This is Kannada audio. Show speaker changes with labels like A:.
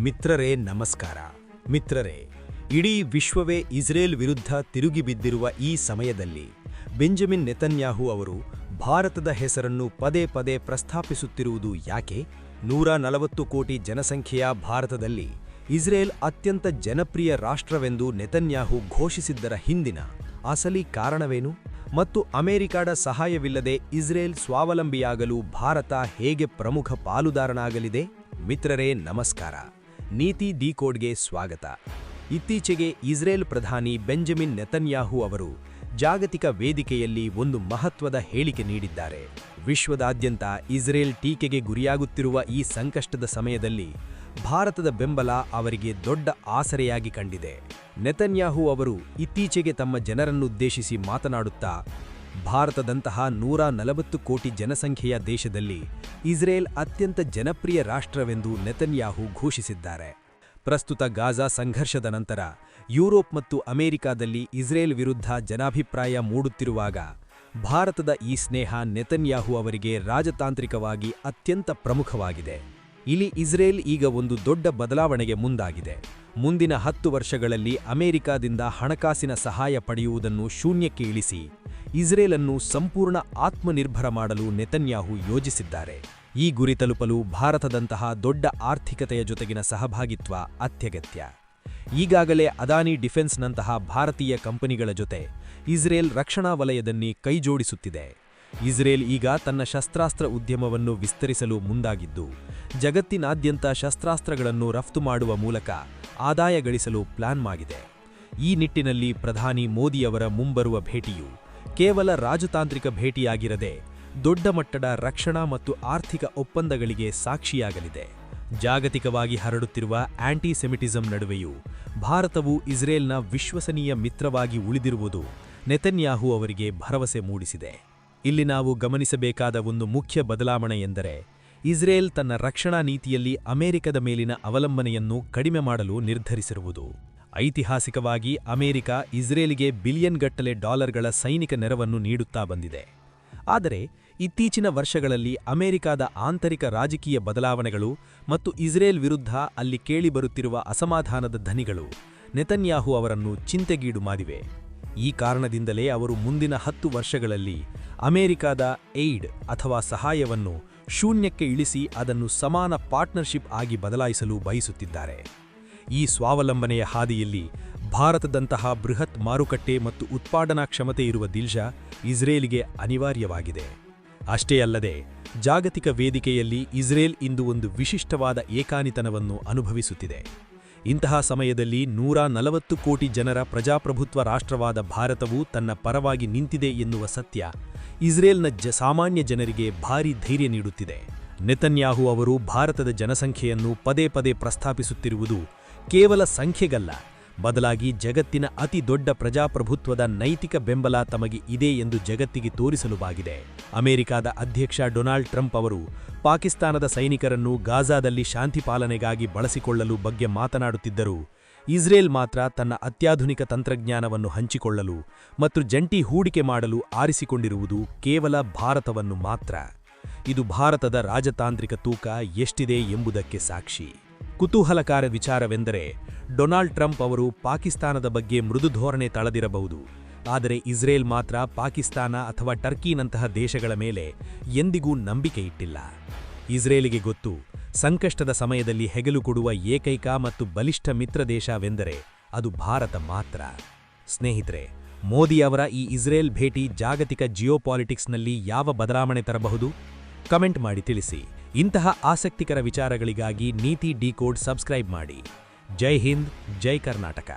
A: ಮಿತ್ರರೇ ನಮಸ್ಕಾರ. ಮಿತ್ರರೇ, ಇಡೀ ವಿಶ್ವವೇ ಇಸ್ರೇಲ್ ವಿರುದ್ಧ ತಿರುಗಿಬಿದ್ದಿರುವ ಈ ಸಮಯದಲ್ಲಿ ಬೆಂಜಮಿನ್ ನೆತನ್ಯಾಹು ಅವರು ಭಾರತದ ಹೆಸರನ್ನು ಪದೇ ಪದೇ ಪ್ರಸ್ತಾಪಿಸುತ್ತಿರುವುದು ಯಾಕೆ? 140 ಕೋಟಿ ಜನಸಂಖ್ಯೆಯ ಭಾರತದಲ್ಲಿ ಇಸ್ರೇಲ್ ಅತ್ಯಂತ ಜನಪ್ರಿಯ ರಾಷ್ಟ್ರವೆಂದು ನೆತನ್ಯಾಹು ಘೋಷಿಸಿದ್ದರ ಹಿಂದಿನ ಅಸಲಿ ಕಾರಣವೇನು? ಮತ್ತು ಅಮೆರಿಕದ ಸಹಾಯವಿಲ್ಲದೆ ಇಸ್ರೇಲ್ ಸ್ವಾವಲಂಬಿಯಾಗಲು ಭಾರತ ಹೇಗೆ ಪ್ರಮುಖ ಪಾಲುದಾರನಾಗಲಿದೆ? ಮಿತ್ರರೇ ನಮಸ್ಕಾರ. ನೀತಿ ಡಿಕೋಡ್ಗೆ ಸ್ವಾಗತ. ಇತ್ತೀಚೆಗೆ ಇಸ್ರೇಲ್ ಪ್ರಧಾನಿ ಬೆಂಜಮಿನ್ ನೆತನ್ಯಾಹು ಅವರು ಜಾಗತಿಕ ವೇದಿಕೆಯಲ್ಲಿ ಒಂದು ಮಹತ್ವದ ಹೇಳಿಕೆ ನೀಡಿದ್ದಾರೆ. ವಿಶ್ವದಾದ್ಯಂತ ಇಸ್ರೇಲ್ ಟೀಕೆಗೆ ಗುರಿಯಾಗುತ್ತಿರುವ ಈ ಸಂಕಷ್ಟದ ಸಮಯದಲ್ಲಿ ಭಾರತದ ಬೆಂಬಲ ಅವರಿಗೆ ದೊಡ್ಡ ಆಸರೆಯಾಗಿ ಕಂಡಿದೆ. ನೆತನ್ಯಾಹು ಅವರು ಇತ್ತೀಚೆಗೆ ತಮ್ಮ ಜನರನ್ನುದ್ದೇಶಿಸಿ ಮಾತನಾಡುತ್ತಾ, ಭಾರತದಂತಹ 140 ಕೋಟಿ ಜನಸಂಖ್ಯೆಯ ದೇಶದಲ್ಲಿ ಇಸ್ರೇಲ್ ಅತ್ಯಂತ ಜನಪ್ರಿಯ ರಾಷ್ಟ್ರವೆಂದು ನೆತನ್ಯಾಹು ಘೋಷಿಸಿದ್ದಾರೆ. ಪ್ರಸ್ತುತ ಗಾಜಾ ಸಂಘರ್ಷದ ನಂತರ ಯುರೋಪ್ ಮತ್ತು ಅಮೆರಿಕಾದಲ್ಲಿ ಇಸ್ರೇಲ್ ವಿರುದ್ಧ ಜನಾಭಿಪ್ರಾಯ ಮೂಡುತ್ತಿರುವಾಗ ಭಾರತದ ಈ ಸ್ನೇಹ ನೆತನ್ಯಾಹು ಅವರಿಗೆ ರಾಜತಾಂತ್ರಿಕವಾಗಿ ಅತ್ಯಂತ ಪ್ರಮುಖವಾಗಿದೆ. ಇಲ್ಲಿ ಇಸ್ರೇಲ್ ಈಗ ಒಂದು ದೊಡ್ಡ ಬದಲಾವಣೆಗೆ ಮುಂದಾಗಿದೆ. ಮುಂದಿನ 10 ವರ್ಷಗಳಲ್ಲಿ ಅಮೆರಿಕಾದಿಂದ ಹಣಕಾಸಿನ ಸಹಾಯ ಪಡೆಯುವುದನ್ನು ಶೂನ್ಯಕ್ಕೆ ಇಳಿಸಿ ಇಸ್ರೇಲ್ ಅನ್ನು ಸಂಪೂರ್ಣ ಆತ್ಮನಿರ್ಭರ ಮಾಡಲು ನೆತನ್ಯಾಹು ಯೋಜಿಸಿದ್ದಾರೆ. ಈ ಗುರಿ ತಲುಪಲು ಭಾರತದಂತಹ ದೊಡ್ಡ ಆರ್ಥಿಕತೆಯ ಜೊತೆಗಿನ ಸಹಭಾಗಿತ್ವ ಅತ್ಯಗತ್ಯ. ಈಗಾಗಲೇ ಅದಾನಿ ಡಿಫೆನ್ಸ್ನಂತಹ ಭಾರತೀಯ ಕಂಪನಿಗಳ ಜೊತೆ ಇಸ್ರೇಲ್ ರಕ್ಷಣಾ ವಲಯದಲ್ಲಿ ಕೈಜೋಡಿಸುತ್ತಿದೆ. ಇಸ್ರೇಲ್ ಈಗ ತನ್ನ ಶಸ್ತ್ರಾಸ್ತ್ರ ಉದ್ಯಮವನ್ನು ವಿಸ್ತರಿಸಲು ಮುಂದಾಗಿದ್ದು, ಜಗತ್ತಿನಾದ್ಯಂತ ಶಸ್ತ್ರಾಸ್ತ್ರಗಳನ್ನು ರಫ್ತು ಮಾಡುವ ಮೂಲಕ ಆದಾಯ ಗಳಿಸಲು ಪ್ಲಾನ್ ಮಾಡಿದೆ. ಈ ನಿಟ್ಟಿನಲ್ಲಿ ಪ್ರಧಾನಿ ಮೋದಿಯವರ ಮುಂಬರುವ ಭೇಟಿಯು ಕೇವಲ ರಾಜತಾಂತ್ರಿಕ ಭೇಟಿಯಾಗಿರದೆ ದೊಡ್ಡ ಮಟ್ಟದ ರಕ್ಷಣಾ ಮತ್ತು ಆರ್ಥಿಕ ಒಪ್ಪಂದಗಳಿಗೆ ಸಾಕ್ಷಿಯಾಗಲಿದೆ. ಜಾಗತಿಕವಾಗಿ ಹರಡುತ್ತಿರುವ ಆಂಟಿಸೆಮಿಟಿಸಂ ನಡುವೆಯೂ ಭಾರತವು ಇಸ್ರೇಲ್ನ ವಿಶ್ವಸನೀಯ ಮಿತ್ರವಾಗಿ ಉಳಿದಿರುವುದು ನೆತನ್ಯಾಹು ಅವರಿಗೆ ಭರವಸೆ ಮೂಡಿಸಿದೆ. ಇಲ್ಲಿ ನಾವು ಗಮನಿಸಬೇಕಾದ ಒಂದು ಮುಖ್ಯ ಬದಲಾವಣೆ ಎಂದರೆ, ಇಸ್ರೇಲ್ ತನ್ನ ರಕ್ಷಣಾ ನೀತಿಯಲ್ಲಿ ಅಮೆರಿಕದ ಮೇಲಿನ ಅವಲಂಬನೆಯನ್ನು ಕಡಿಮೆ ಮಾಡಲು ನಿರ್ಧರಿಸಿರುವುದು. ಐತಿಹಾಸಿಕವಾಗಿ ಅಮೆರಿಕ ಇಸ್ರೇಲಿಗೆ ಬಿಲಿಯನ್ಗಟ್ಟಲೆ ಡಾಲರ್ಗಳ ಸೈನಿಕ ನೆರವನ್ನು ನೀಡುತ್ತಾ ಬಂದಿದೆ. ಆದರೆ ಇತ್ತೀಚಿನ ವರ್ಷಗಳಲ್ಲಿ ಅಮೆರಿಕದ ಆಂತರಿಕ ರಾಜಕೀಯ ಬದಲಾವಣೆಗಳು ಮತ್ತು ಇಸ್ರೇಲ್ ವಿರುದ್ಧ ಅಲ್ಲಿ ಕೇಳಿಬರುತ್ತಿರುವ ಅಸಮಾಧಾನದ ಧ್ವನಿಗಳು ನೆತನ್ಯಾಹು ಅವರನ್ನು ಚಿಂತೆಗೀಡು ಮಾಡಿವೆ. ಈ ಕಾರಣದಿಂದಲೇ ಅವರು ಮುಂದಿನ 10 ವರ್ಷಗಳಲ್ಲಿ ಅಮೆರಿಕದ ಏಡ್ ಅಥವಾ ಸಹಾಯವನ್ನು ಶೂನ್ಯಕ್ಕೆ ಇಳಿಸಿ ಅದನ್ನು ಸಮಾನ ಪಾರ್ಟ್ನರ್ಶಿಪ್ ಆಗಿ ಬದಲಾಯಿಸಲು ಬಯಸುತ್ತಿದ್ದಾರೆ. ಈ ಸ್ವಾವಲಂಬನೆಯ ಹಾದಿಯಲ್ಲಿ ಭಾರತದಂತಹ ಬೃಹತ್ ಮಾರುಕಟ್ಟೆ ಮತ್ತು ಉತ್ಪಾದನಾ ಕ್ಷಮತೆ ಇರುವ ದೇಶ ಇಸ್ರೇಲಿಗೆ ಅನಿವಾರ್ಯವಾಗಿದೆ. ಅಷ್ಟೇ ಅಲ್ಲದೆ ಜಾಗತಿಕ ವೇದಿಕೆಯಲ್ಲಿ ಇಸ್ರೇಲ್ ಇಂದು ಒಂದು ವಿಶಿಷ್ಟವಾದ ಏಕಾನಿತನವನ್ನು ಅನುಭವಿಸುತ್ತಿದೆ. ಇಂತಹ ಸಮಯದಲ್ಲಿ 140 ಕೋಟಿ ಜನರ ಪ್ರಜಾಪ್ರಭುತ್ವ ರಾಷ್ಟ್ರವಾದ ಭಾರತವು ತನ್ನ ಪರವಾಗಿ ನಿಂತಿದೆ ಎನ್ನುವ ಸತ್ಯ ಇಸ್ರೇಲ್ನ ಸಾಮಾನ್ಯ ಜನರಿಗೆ ಭಾರೀ ಧೈರ್ಯ ನೀಡುತ್ತಿದೆ. ನೆತನ್ಯಾಹು ಅವರು ಭಾರತದ ಜನಸಂಖ್ಯೆಯನ್ನು ಪದೇ ಪದೇ ಪ್ರಸ್ತಾಪಿಸುತ್ತಿರುವುದು ಕೇವಲ ಸಂಖ್ಯೆಗಲ್ಲ, ಬದಲಾಗಿ ಜಗತ್ತಿನ ಅತಿ ದೊಡ್ಡ ಪ್ರಜಾಪ್ರಭುತ್ವದ ನೈತಿಕ ಬೆಂಬಲ ತಮಗೆ ಇದೆ ಎಂದು ಜಗತ್ತಿಗೆ ತೋರಿಸಲುವಾಗಿದೆ. ಅಮೆರಿಕದ ಅಧ್ಯಕ್ಷ ಡೊನಾಲ್ಡ್ ಟ್ರಂಪ್ ಅವರು ಪಾಕಿಸ್ತಾನದ ಸೈನಿಕರನ್ನು ಗಾಜಾದಲ್ಲಿ ಶಾಂತಿ ಪಾಲನೆಗಾಗಿ ಬಳಸಿಕೊಳ್ಳಲು ಬಗ್ಗೆ ಮಾತನಾಡುತ್ತಿದ್ದರು. ಇಸ್ರೇಲ್ ಮಾತ್ರ ತನ್ನ ಅತ್ಯಾಧುನಿಕ ತಂತ್ರಜ್ಞಾನವನ್ನು ಹಂಚಿಕೊಳ್ಳಲು ಮತ್ತು ಜಂಟಿ ಹೂಡಿಕೆ ಮಾಡಲು ಆರಿಸಿಕೊಂಡಿರುವುದು ಕೇವಲ ಭಾರತವನ್ನು ಮಾತ್ರ. ಇದು ಭಾರತದ ರಾಜತಾಂತ್ರಿಕ ತೂಕ ಎಷ್ಟಿದೆ ಎಂಬುದಕ್ಕೆ ಸಾಕ್ಷಿ. ಕುತೂಹಲಕಾರಿ ವಿಚಾರವೆಂದರೆ, ಡೊನಾಲ್ಡ್ ಟ್ರಂಪ್ ಅವರು ಪಾಕಿಸ್ತಾನದ ಬಗ್ಗೆ ಮೃದು ಧೋರಣೆ ತಳೆದಿರಬಹುದು, ಆದರೆ ಇಸ್ರೇಲ್ ಮಾತ್ರ ಪಾಕಿಸ್ತಾನ ಅಥವಾ ಟರ್ಕಿನಂತಹ ದೇಶಗಳ ಮೇಲೆ ಎಂದಿಗೂ ನಂಬಿಕೆ ಇಟ್ಟಿಲ್ಲ. ಇಸ್ರೇಲಿಗೆ ಗೊತ್ತು, ಸಂಕಷ್ಟದ ಸಮಯದಲ್ಲಿ ಹೆಗಲು ಕೊಡುವ ಏಕೈಕ ಮತ್ತು ಬಲಿಷ್ಠ ಮಿತ್ರ ದೇಶವೆಂದರೆ ಅದು ಭಾರತ ಮಾತ್ರ. ಸ್ನೇಹಿತರೆ, ಮೋದಿ ಅವರ ಈ ಇಸ್ರೇಲ್ ಭೇಟಿ ಜಾಗತಿಕ ಜಿಯೋಪಾಲಿಟಿಕ್ಸ್ನಲ್ಲಿ ಯಾವ ಬದಲಾವಣೆ ತರಬಹುದು? ಕಮೆಂಟ್ ಮಾಡಿ ತಿಳಿಸಿ. ಇಂತಹ ಆಸಕ್ತಿಕರ ವಿಚಾರಗಳಿಗಾಗಿ ನೀತಿ ಡಿಕೋಡ್ ಸಬ್ಸ್ಕ್ರೈಬ್ ಮಾಡಿ. ಜೈ ಹಿಂದ್, ಜೈ ಕರ್ನಾಟಕ.